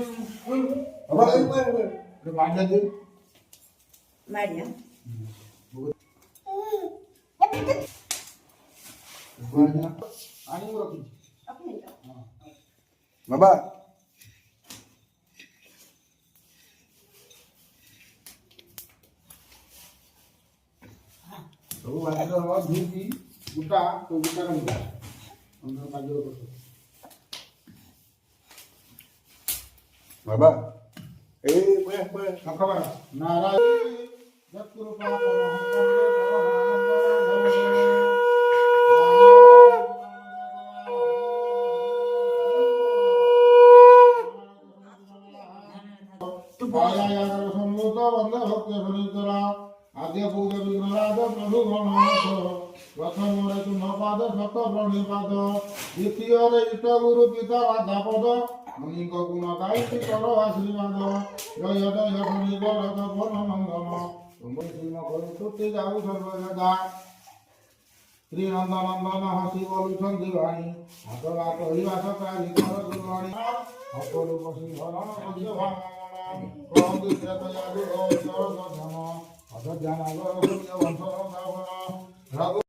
Apa lagi gue? Udah manja tuh. Maria. Banyak. Ani murah tuh. Apa itu? Bapak. Tahu ada orang di buta, tuh buta kan buta. Untuk maju terus. Bapak. Boleh. Apa kabar? Narai. Jatuh lupa आद्य पूज विघ्नराज प्रभु गणनाथ प्रथम रे तुम पाद सत प्रणिपाद द्वितीय रे इष्ट गुरु पिता राधापद मुनि को गुण गायत्री करो आशीर्वाद जय जय शनि गरज वन नंदन तुम सिंह करू तुति जाऊ सर्वदा श्री नंदनंदन हसी बोलुछन दिवाणी हाथ बात हरिवा सकारी कर दुर्वाणी अपरूप सिंह मध्य भांगन कहती श्रेतया गुरु चरण धन अधज्ञान वंश रघु